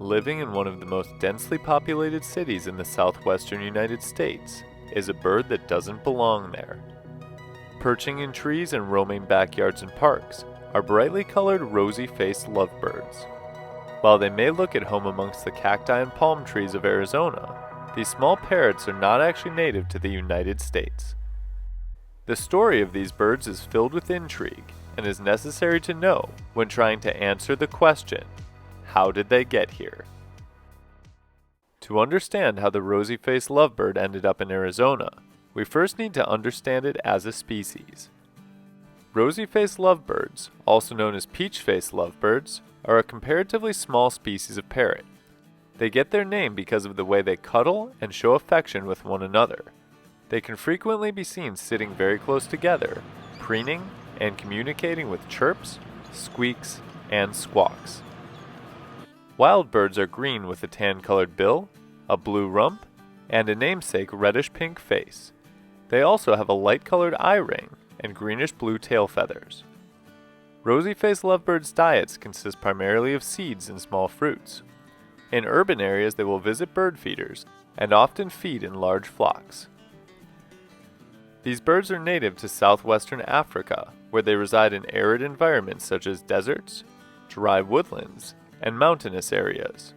living in one of the most densely populated cities in the southwestern United States, is a bird that doesn't belong there. Perching in trees and roaming backyards and parks are brightly colored rosy-faced lovebirds. While they may look at home amongst the cacti and palm trees of Arizona, these small parrots are not actually native to the United States. The story of these birds is filled with intrigue and is necessary to know when trying to answer the question, how did they get here? To understand how the rosy-faced lovebird ended up in Arizona, we first need to understand it as a species. Rosy-faced lovebirds, also known as peach-faced lovebirds, are a comparatively small species of parrot. They get their name because of the way they cuddle and show affection with one another. They can frequently be seen sitting very close together, preening and communicating with chirps, squeaks, and squawks. Wild birds are green with a tan-colored bill, a blue rump, and a namesake reddish-pink face. They also have a light-colored eye ring and greenish-blue tail feathers. Rosy-faced lovebirds' diets consist primarily of seeds and small fruits. In urban areas, they will visit bird feeders and often feed in large flocks. These birds are native to southwestern Africa, where they reside in arid environments such as deserts, dry woodlands, and mountainous areas.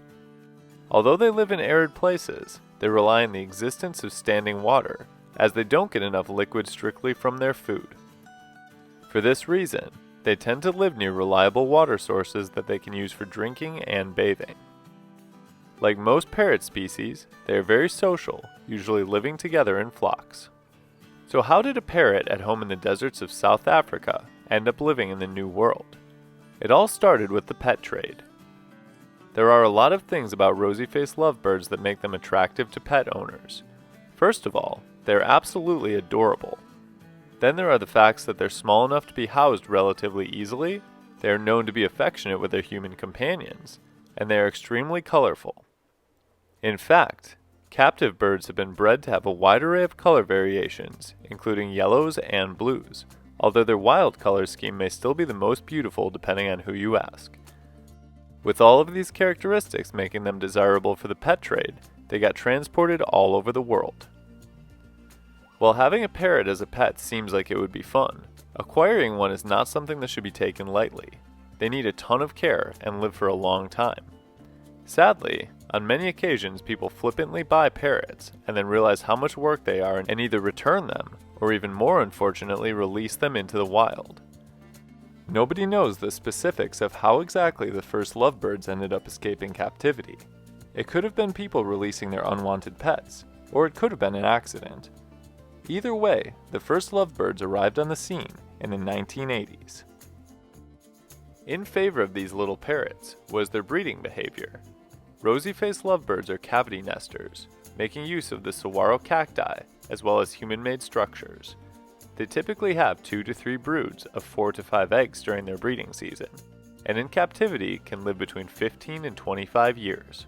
Although they live in arid places, they rely on the existence of standing water, as they don't get enough liquid strictly from their food. For this reason, they tend to live near reliable water sources that they can use for drinking and bathing. Like most parrot species, they are very social, usually living together in flocks. So how did a parrot at home in the deserts of South Africa end up living in the New World? It all started with the pet trade. There are a lot of things about rosy-faced lovebirds that make them attractive to pet owners. First of all, they are absolutely adorable. Then there are the facts that they're small enough to be housed relatively easily, they are known to be affectionate with their human companions, and they are extremely colorful. In fact, captive birds have been bred to have a wide array of color variations, including yellows and blues, although their wild color scheme may still be the most beautiful depending on who you ask. With all of these characteristics making them desirable for the pet trade, they got transported all over the world. While having a parrot as a pet seems like it would be fun, acquiring one is not something that should be taken lightly. They need a ton of care and live for a long time. Sadly, on many occasions people flippantly buy parrots and then realize how much work they are and either return them, or even more unfortunately release them into the wild. Nobody knows the specifics of how exactly the first lovebirds ended up escaping captivity. It could have been people releasing their unwanted pets, or it could have been an accident. Either way, the first lovebirds arrived on the scene in the 1980s. In favor of these little parrots was their breeding behavior. Rosy-faced lovebirds are cavity nesters, making use of the saguaro cacti as well as human-made structures. They typically have 2 to 3 broods of 4 to 5 eggs during their breeding season, and in captivity can live between 15 and 25 years.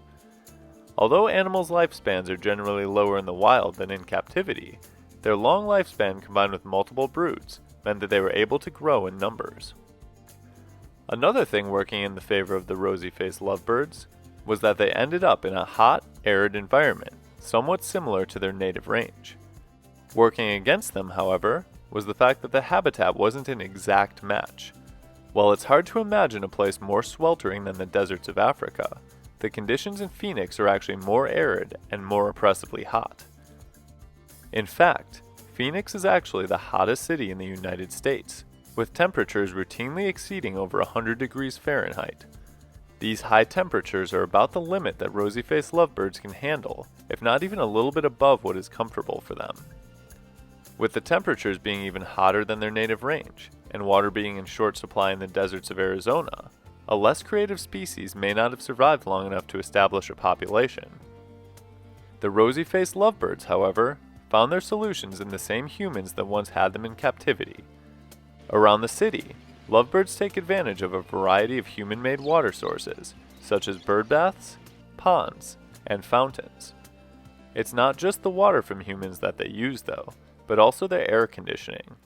Although animals' lifespans are generally lower in the wild than in captivity, their long lifespan combined with multiple broods meant that they were able to grow in numbers. Another thing working in the favor of the rosy-faced lovebirds was that they ended up in a hot, arid environment, somewhat similar to their native range. Working against them, however, was the fact that the habitat wasn't an exact match. While it's hard to imagine a place more sweltering than the deserts of Africa, the conditions in Phoenix are actually more arid and more oppressively hot. In fact, Phoenix is actually the hottest city in the United States, with temperatures routinely exceeding over 100 degrees Fahrenheit. These high temperatures are about the limit that rosy-faced lovebirds can handle, if not even a little bit above what is comfortable for them. With the temperatures being even hotter than their native range, and water being in short supply in the deserts of Arizona, a less creative species may not have survived long enough to establish a population. The rosy-faced lovebirds, however, found their solutions in the same humans that once had them in captivity. Around the city, lovebirds take advantage of a variety of human-made water sources, such as bird baths, ponds, and fountains. It's not just the water from humans that they use, though, but also their air conditioning.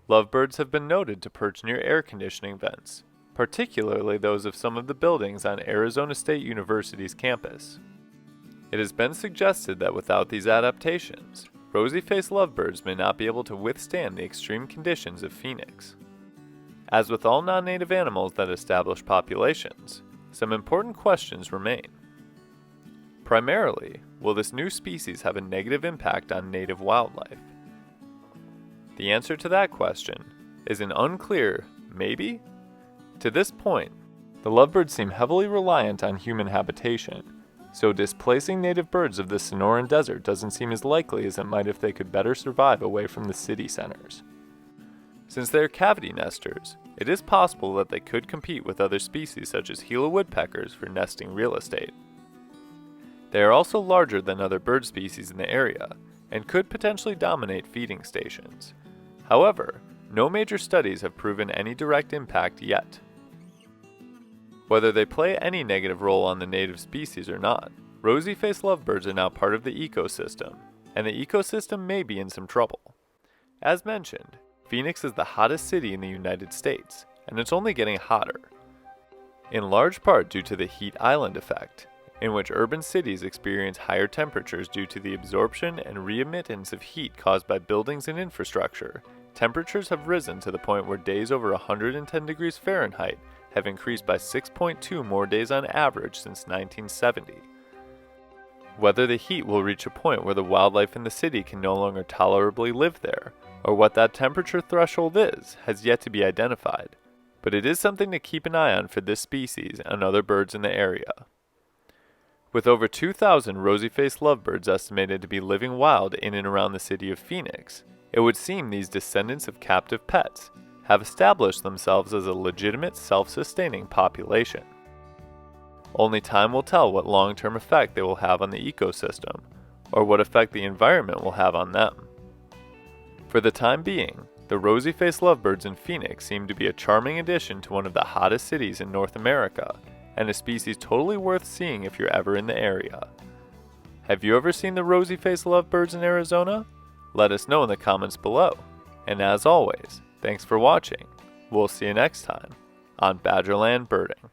Lovebirds have been noted to perch near air conditioning vents, particularly those of some of the buildings on Arizona State University's campus. It has been suggested that without these adaptations, rosy-faced lovebirds may not be able to withstand the extreme conditions of Phoenix. As with all non-native animals that establish populations, some important questions remain. Primarily, will this new species have a negative impact on native wildlife? The answer to that question is an unclear maybe. To this point, the lovebirds seem heavily reliant on human habitation, so displacing native birds of the Sonoran Desert doesn't seem as likely as it might if they could better survive away from the city centers. Since they are cavity nesters, it is possible that they could compete with other species such as Gila woodpeckers for nesting real estate. They are also larger than other bird species in the area, and could potentially dominate feeding stations. However, no major studies have proven any direct impact yet. Whether they play any negative role on the native species or not, rosy-faced lovebirds are now part of the ecosystem, and the ecosystem may be in some trouble. As mentioned, Phoenix is the hottest city in the United States, and it's only getting hotter, in large part due to the heat island effect, in which urban cities experience higher temperatures due to the absorption and re-emittance of heat caused by buildings and infrastructure. Temperatures have risen to the point where days over 110 degrees Fahrenheit have increased by 6.2 more days on average since 1970. Whether the heat will reach a point where the wildlife in the city can no longer tolerably live there, or what that temperature threshold is, has yet to be identified, but it is something to keep an eye on for this species and other birds in the area. With over 2,000 rosy-faced lovebirds estimated to be living wild in and around the city of Phoenix, it would seem these descendants of captive pets have established themselves as a legitimate self-sustaining population. Only time will tell what long-term effect they will have on the ecosystem, or what effect the environment will have on them. For the time being, the rosy-faced lovebirds in Phoenix seem to be a charming addition to one of the hottest cities in North America, and a species totally worth seeing if you're ever in the area. Have you ever seen the rosy-faced lovebirds in Arizona? Let us know in the comments below. And as always, thanks for watching. We'll see you next time on Badgerland Birding.